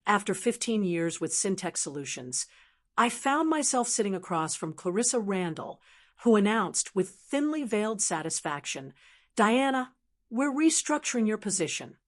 After 15 years with Syntex Solutions, I found myself sitting across from Clarissa Randall, who announced with thinly veiled satisfaction, "Diana, we're restructuring your position.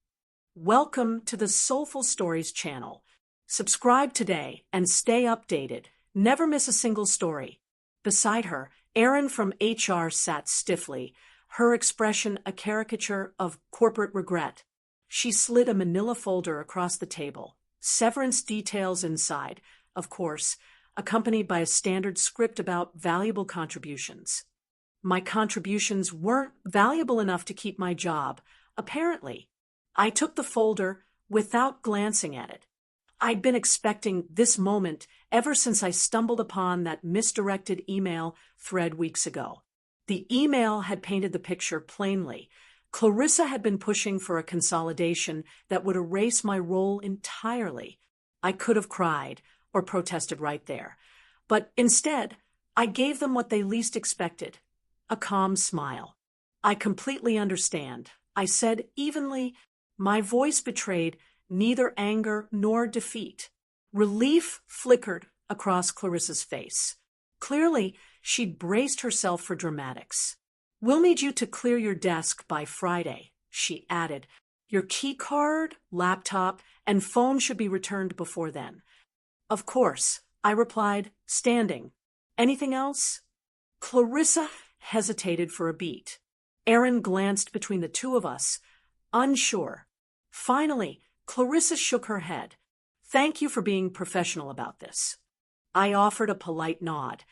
Welcome to the Soulful Stories channel. Subscribe today and stay updated. Never miss a single story." Beside her, Erin from HR sat stiffly, her expression a caricature of corporate regret. She slid a manila folder across the table, severance details inside, of course, accompanied by a standard script about valuable contributions. My contributions weren't valuable enough to keep my job, apparently. I took the folder without glancing at it. I'd been expecting this moment ever since I stumbled upon that misdirected email thread weeks ago. The email had painted the picture plainly. Clarissa had been pushing for a consolidation that would erase my role entirely. I could have cried or protested right there. But instead, I gave them what they least expected, a calm smile. "I completely understand," I said evenly. My voice betrayed neither anger nor defeat. Relief flickered across Clarissa's face. Clearly, she'd braced herself for dramatics. "We'll need you to clear your desk by Friday," she added. "Your key card, laptop, and phone should be returned before then." "Of course," I replied, standing. "Anything else?" Clarissa hesitated for a beat. Erin glanced between the two of us, unsure. Finally, Clarissa shook her head. "Thank you for being professional about this." I offered a polite nod,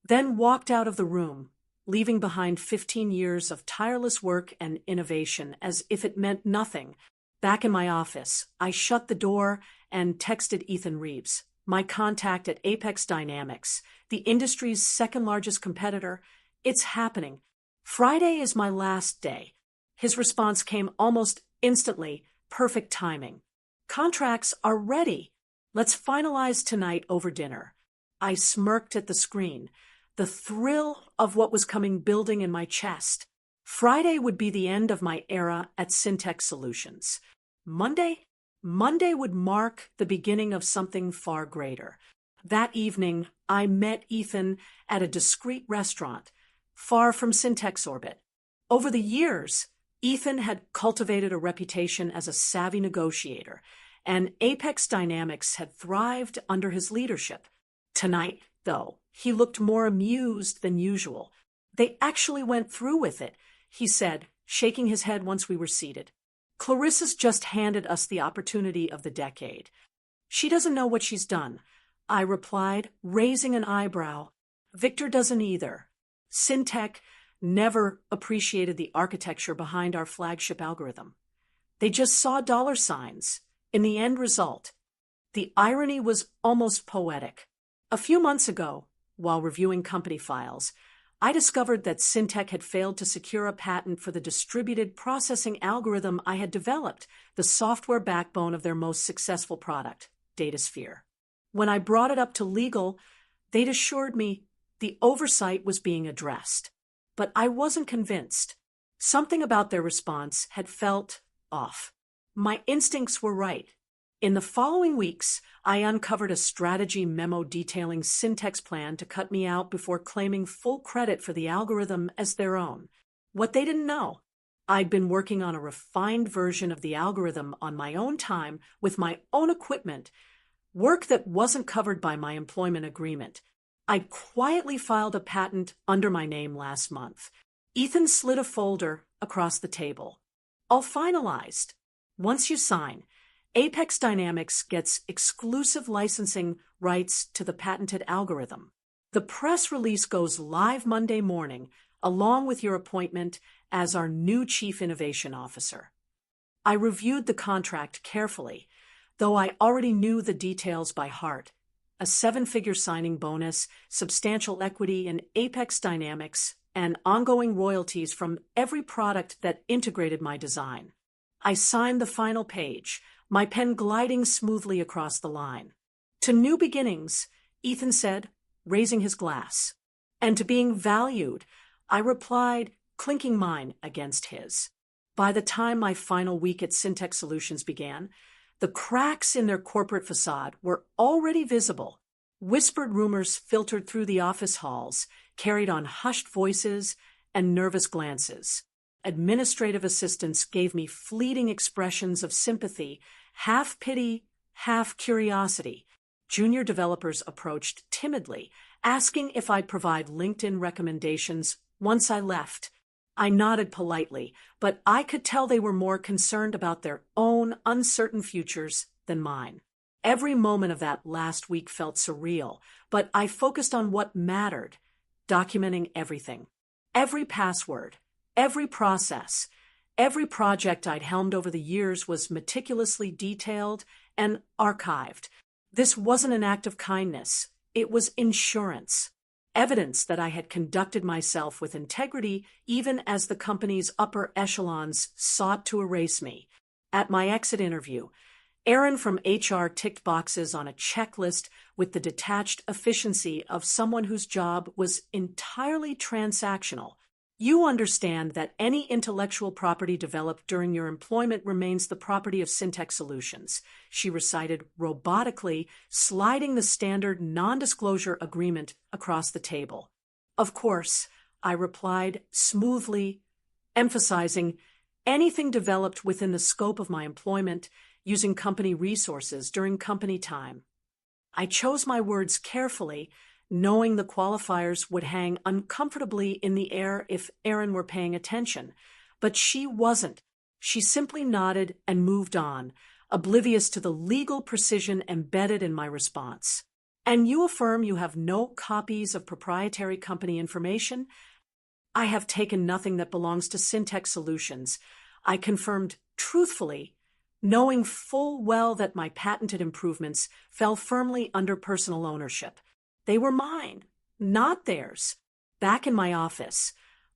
then walked out of the room, leaving behind 15 years of tireless work and innovation as if it meant nothing. Back in my office, I shut the door and texted Ethan Reeves, my contact at Apex Dynamics, the industry's second-largest competitor. "It's happening. Friday is my last day." His response came almost instantly, perfect timing. "Contracts are ready. Let's finalize tonight over dinner." I smirked at the screen, the thrill of what was coming building in my chest. Friday would be the end of my era at Syntex Solutions. Monday would mark the beginning of something far greater. That evening, I met Ethan at a discreet restaurant, far from Syntex orbit. Over the years, Ethan had cultivated a reputation as a savvy negotiator, and Apex Dynamics had thrived under his leadership. Tonight, though, he looked more amused than usual. "They actually went through with it," he said, shaking his head once we were seated. "Clarissa's just handed us the opportunity of the decade." "She doesn't know what she's done," I replied, raising an eyebrow. "Victor doesn't either. Syntec never appreciated the architecture behind our flagship algorithm. They just saw dollar signs in the end result." The irony was almost poetic. A few months ago, while reviewing company files, I discovered that Syntec had failed to secure a patent for the distributed processing algorithm I had developed, the software backbone of their most successful product, DataSphere. When I brought it up to legal, they'd assured me the oversight was being addressed. But I wasn't convinced. Something about their response had felt off. My instincts were right. In the following weeks, I uncovered a strategy memo detailing Syntec's plan to cut me out before claiming full credit for the algorithm as their own. What they didn't know, I'd been working on a refined version of the algorithm on my own time with my own equipment, work that wasn't covered by my employment agreement. I'd quietly filed a patent under my name last month. Ethan slid a folder across the table. "All finalized. Once you sign, Apex Dynamics gets exclusive licensing rights to the patented algorithm. The press release goes live Monday morning, along with your appointment as our new Chief Innovation Officer." I reviewed the contract carefully, though I already knew the details by heart. A 7-figure signing bonus, substantial equity in Apex Dynamics, and ongoing royalties from every product that integrated my design. I signed the final page, my pen gliding smoothly across the line. "To new beginnings," Ethan said, raising his glass. "And to being valued," I replied, clinking mine against his. By the time my final week at Syntex Solutions began, The cracks in their corporate facade were already visible. Whispered rumors filtered through the office halls, carried on hushed voices and nervous glances. Administrative assistants gave me fleeting expressions of sympathy, half pity, half curiosity. Junior developers approached timidly, asking if I'd provide LinkedIn recommendations once I left. I nodded politely, but I could tell they were more concerned about their own uncertain futures than mine. Every moment of that last week felt surreal, but I focused on what mattered, documenting everything. Every password, every process, every project I'd helmed over the years was meticulously detailed and archived. This wasn't an act of kindness. It was insurance. Evidence that I had conducted myself with integrity even as the company's upper echelons sought to erase me. At my exit interview, Aaron from HR ticked boxes on a checklist with the detached efficiency of someone whose job was entirely transactional. You understand that any intellectual property developed during your employment remains the property of Syntex Solutions, she recited robotically, sliding the standard non-disclosure agreement across the table. Of course, I replied smoothly, emphasizing anything developed within the scope of my employment using company resources during company time. I chose my words carefully, knowing the qualifiers would hang uncomfortably in the air if Erin were paying attention. But she wasn't. She simply nodded and moved on, oblivious to the legal precision embedded in my response. And you affirm you have no copies of proprietary company information? I have taken nothing that belongs to Syntex Solutions. I confirmed truthfully, knowing full well that my patented improvements fell firmly under personal ownership. They were mine, not theirs. Back in my office,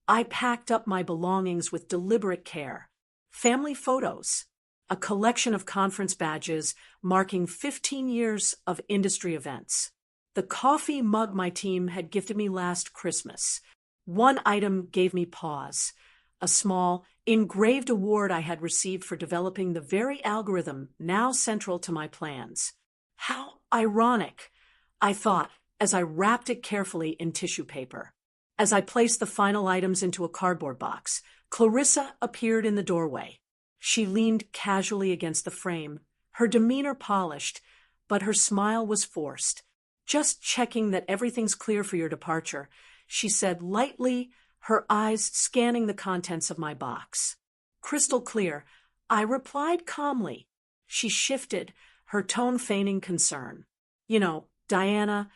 I packed up my belongings with deliberate care. Family photos, a collection of conference badges marking 15 years of industry events. The coffee mug my team had gifted me last Christmas. One item gave me pause, a small, engraved award I had received for developing the very algorithm now central to my plans. How ironic, I thought, as I wrapped it carefully in tissue paper. As I placed the final items into a cardboard box, Clarissa appeared in the doorway. She leaned casually against the frame, her demeanor polished, but her smile was forced. "Just checking that everything's clear for your departure," she said lightly, her eyes scanning the contents of my box. "Crystal clear," I replied calmly. She shifted, her tone feigning concern. "You know, Diana,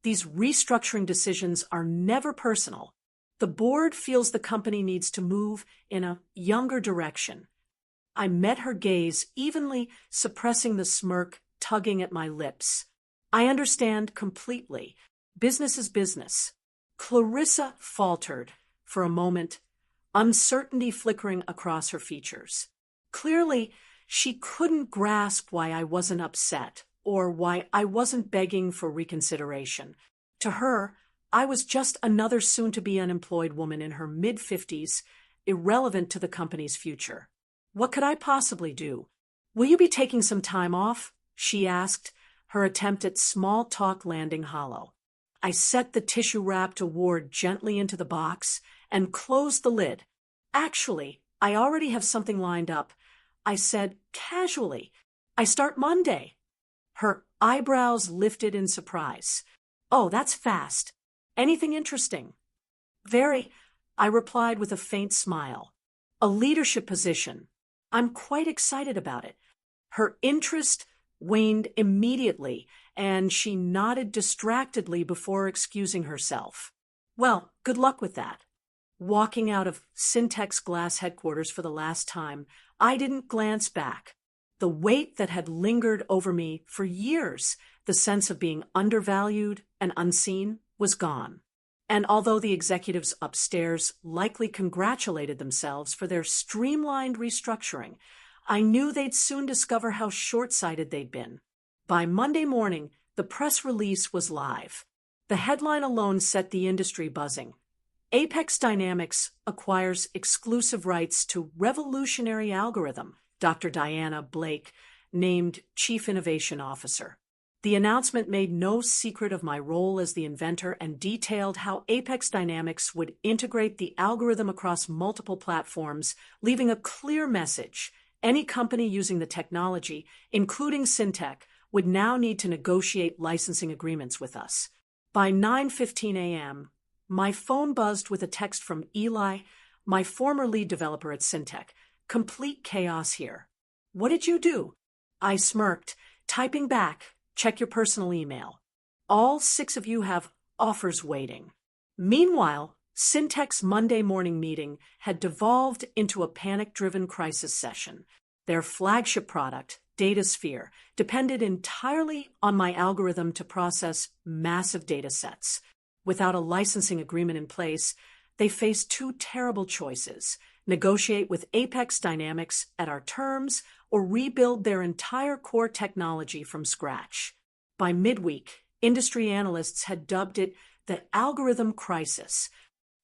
these restructuring decisions are never personal. The board feels the company needs to move in a younger direction." I met her gaze, evenly suppressing the smirk tugging at my lips. "I understand completely. Business is business." Clarissa faltered for a moment, uncertainty flickering across her features. Clearly, she couldn't grasp why I wasn't upset, or why I wasn't begging for reconsideration. To her, I was just another soon-to-be unemployed woman in her mid-50s, irrelevant to the company's future. What could I possibly do? "Will you be taking some time off?" she asked, her attempt at small talk landing hollow. I set the tissue-wrapped award gently into the box and closed the lid. "Actually, I already have something lined up," I said casually. "I start Monday." Her eyebrows lifted in surprise. "Oh, that's fast. Anything interesting?" "Very," I replied with a faint smile. "A leadership position. I'm quite excited about it." Her interest waned immediately, and she nodded distractedly before excusing herself. "Well, good luck with that." Walking out of Syntex Glass headquarters for the last time, I didn't glance back. The weight that had lingered over me for years, the sense of being undervalued and unseen, was gone. And although the executives upstairs likely congratulated themselves for their streamlined restructuring, I knew they'd soon discover how short-sighted they'd been. By Monday morning, the press release was live. The headline alone set the industry buzzing. Apex Dynamics acquires exclusive rights to revolutionary algorithm, Dr. Diana Blake, named Chief Innovation Officer. The announcement made no secret of my role as the inventor and detailed how Apex Dynamics would integrate the algorithm across multiple platforms, leaving a clear message. Any company using the technology, including Syntech, would now need to negotiate licensing agreements with us. By 9:15 a.m., my phone buzzed with a text from Eli, my former lead developer at Syntech. Complete chaos here. What did you do? I smirked, typing back, check your personal email. All 6 of you have offers waiting. Meanwhile, Syntech's Monday morning meeting had devolved into a panic-driven crisis session. Their flagship product, DataSphere, depended entirely on my algorithm to process massive data sets. Without a licensing agreement in place, they faced 2 terrible choices: negotiate with Apex Dynamics at our terms or rebuild their entire core technology from scratch. By midweek, industry analysts had dubbed it the algorithm crisis.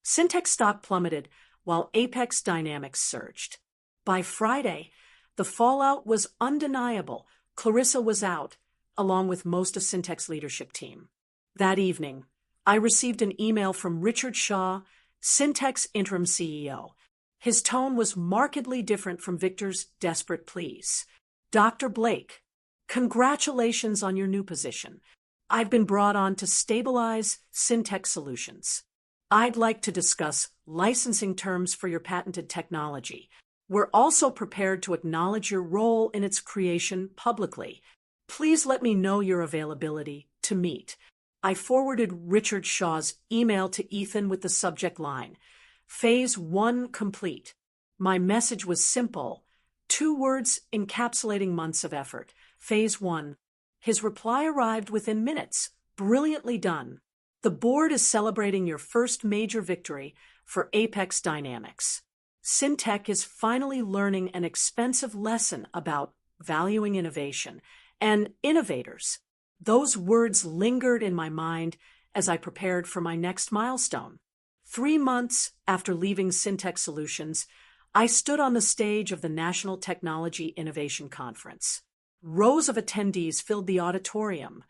Syntech stock plummeted while Apex Dynamics surged. By Friday, the fallout was undeniable. Clarissa was out, along with most of Syntech's leadership team. That evening, I received an email from Richard Shaw, Syntech's interim CEO. His tone was markedly different from Victor's desperate pleas. Dr. Blake, congratulations on your new position. I've been brought on to stabilize Syntech Solutions. I'd like to discuss licensing terms for your patented technology. We're also prepared to acknowledge your role in its creation publicly. Please let me know your availability to meet. I forwarded Richard Shaw's email to Ethan with the subject line, Phase 1 complete. My message was simple, 2 words encapsulating months of effort. Phase 1. His reply arrived within minutes. Brilliantly done. The board is celebrating your first major victory for Apex Dynamics. Syntech is finally learning an expensive lesson about valuing innovation and innovators. Those words lingered in my mind as I prepared for my next milestone. 3 months after leaving Syntech Solutions, I stood on the stage of the National Technology Innovation Conference. Rows of attendees filled the auditorium.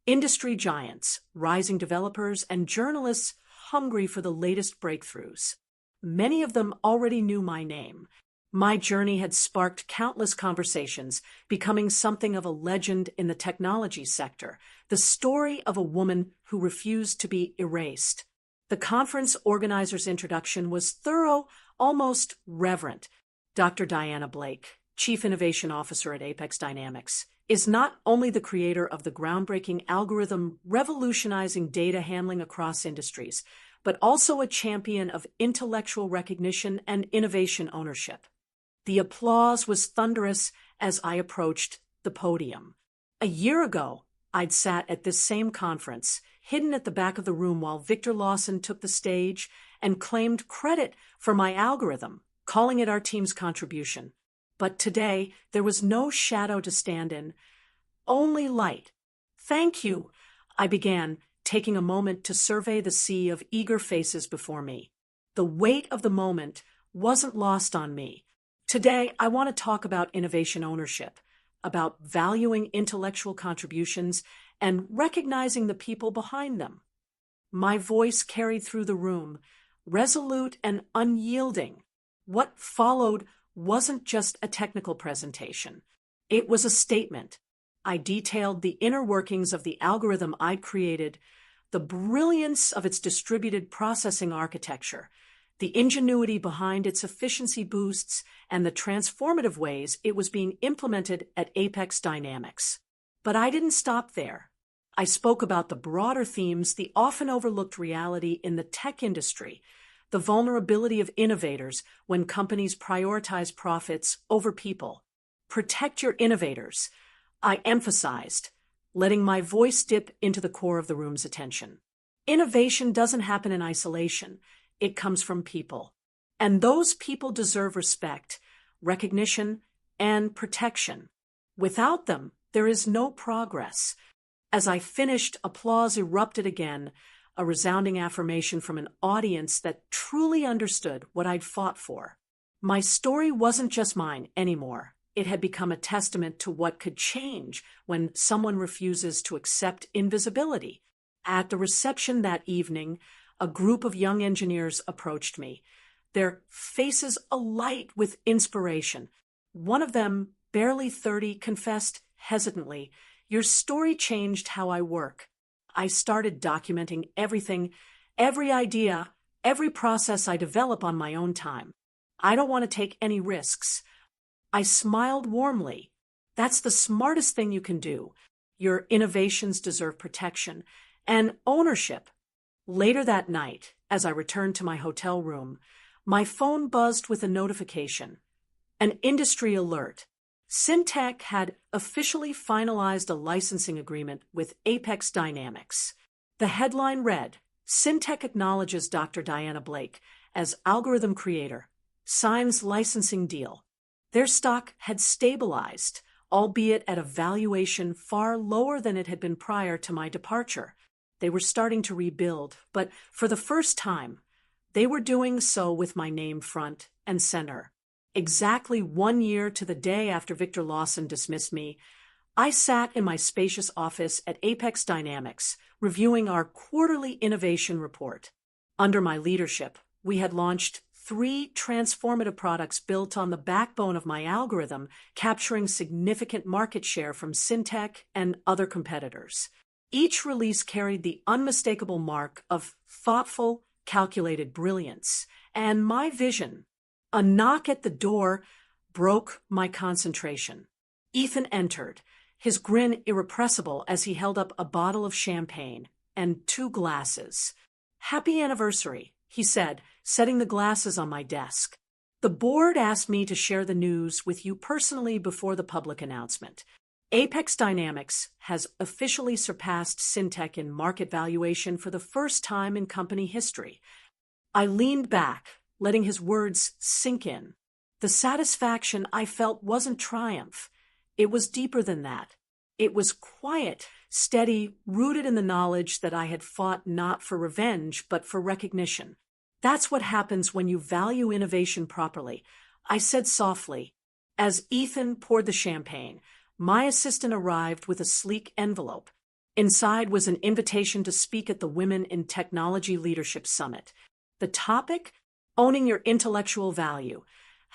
Industry giants, rising developers, and journalists hungry for the latest breakthroughs. Many of them already knew my name. My journey had sparked countless conversations, becoming something of a legend in the technology sector, the story of a woman who refused to be erased. The conference organizer's introduction was thorough, almost reverent. Dr. Diana Blake, Chief Innovation Officer at Apex Dynamics, is not only the creator of the groundbreaking algorithm revolutionizing data handling across industries, but also a champion of intellectual recognition and innovation ownership. The applause was thunderous as I approached the podium. A year ago, I'd sat at this same conference, hidden at the back of the room while Victor Lawson took the stage and claimed credit for my algorithm, calling it our team's contribution. But today, there was no shadow to stand in, only light. Thank you, I began, taking a moment to survey the sea of eager faces before me. The weight of the moment wasn't lost on me. Today, I want to talk about innovation ownership, about valuing intellectual contributions and recognizing the people behind them. My voice carried through the room, resolute and unyielding. What followed wasn't just a technical presentation. It was a statement. I detailed the inner workings of the algorithm I'd created, the brilliance of its distributed processing architecture, the ingenuity behind its efficiency boosts, and the transformative ways it was being implemented at Apex Dynamics. But I didn't stop there. I spoke about the broader themes, the often overlooked reality in the tech industry, the vulnerability of innovators when companies prioritize profits over people. Protect your innovators, I emphasized, letting my voice dip into the core of the room's attention. Innovation doesn't happen in isolation. It comes from people. And those people deserve respect, recognition, and protection. Without them, there is no progress. As I finished, applause erupted again, a resounding affirmation from an audience that truly understood what I'd fought for. My story wasn't just mine anymore. it had become a testament to what could change when someone refuses to accept invisibility. At the reception that evening, a group of young engineers approached me, their faces alight with inspiration. One of them, barely 30, confessed hesitantly, "Your story changed how I work. I started documenting everything, every idea, every process I develop on my own time. I don't want to take any risks." I smiled warmly. That's the smartest thing you can do. Your innovations deserve protection and ownership. Later that night, as I returned to my hotel room, my phone buzzed with a notification. An industry alert. Syntec had officially finalized a licensing agreement with Apex Dynamics. The headline read, "Syntec acknowledges Dr. Diana Blake as algorithm creator, signs licensing deal." Their stock had stabilized, albeit at a valuation far lower than it had been prior to my departure. They were starting to rebuild, but for the first time, they were doing so with my name front and center. Exactly 1 year to the day after Victor Lawson dismissed me, I sat in my spacious office at Apex Dynamics, reviewing our quarterly innovation report. Under my leadership, we had launched 3 transformative products built on the backbone of my algorithm, capturing significant market share from Syntec and other competitors. Each release carried the unmistakable mark of thoughtful, calculated brilliance, and my vision. A knock at the door broke my concentration. Ethan entered, his grin irrepressible as he held up a bottle of champagne and 2 glasses. "Happy anniversary," he said, setting the glasses on my desk. "The board asked me to share the news with you personally before the public announcement. Apex Dynamics has officially surpassed Syntec in market valuation for the first time in company history." I leaned back, letting his words sink in. The satisfaction I felt wasn't triumph. It was deeper than that. It was quiet, steady, rooted in the knowledge that I had fought not for revenge, but for recognition. "That's what happens when you value innovation properly," I said softly. As Ethan poured the champagne, my assistant arrived with a sleek envelope. Inside was an invitation to speak at the Women in Technology Leadership Summit. The topic? Owning your intellectual value.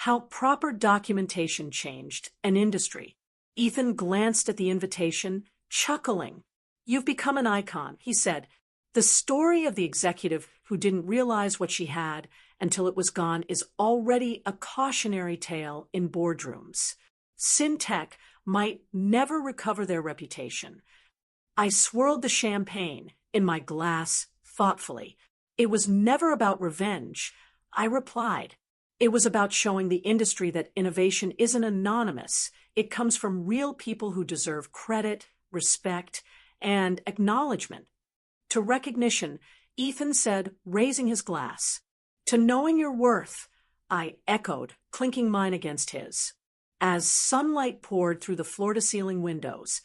How proper documentation changed an industry. Ethan glanced at the invitation, chuckling. "You've become an icon," he said. "The story of the executive who didn't realize what she had until it was gone is already a cautionary tale in boardrooms. Syntec might never recover their reputation." I swirled the champagne in my glass thoughtfully. "It was never about revenge," I replied. "It was about showing the industry that innovation isn't anonymous. It comes from real people who deserve credit, respect, and acknowledgement." "To recognition," Ethan said, raising his glass. "To knowing your worth," I echoed, clinking mine against his. As sunlight poured through the floor-to-ceiling windows,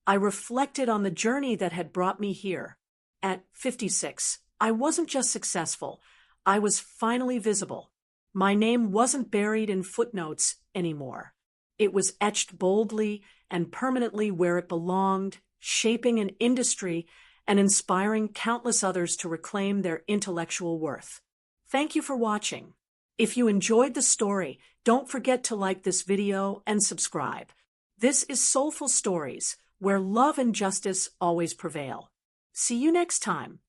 I reflected on the journey that had brought me here. At 56, I wasn't just successful. I was finally visible. My name wasn't buried in footnotes anymore. It was etched boldly and permanently where it belonged, shaping an industry and inspiring countless others to reclaim their intellectual worth. Thank you for watching. If you enjoyed the story, don't forget to like this video and subscribe. This is Soulful Stories, where love and justice always prevail. See you next time.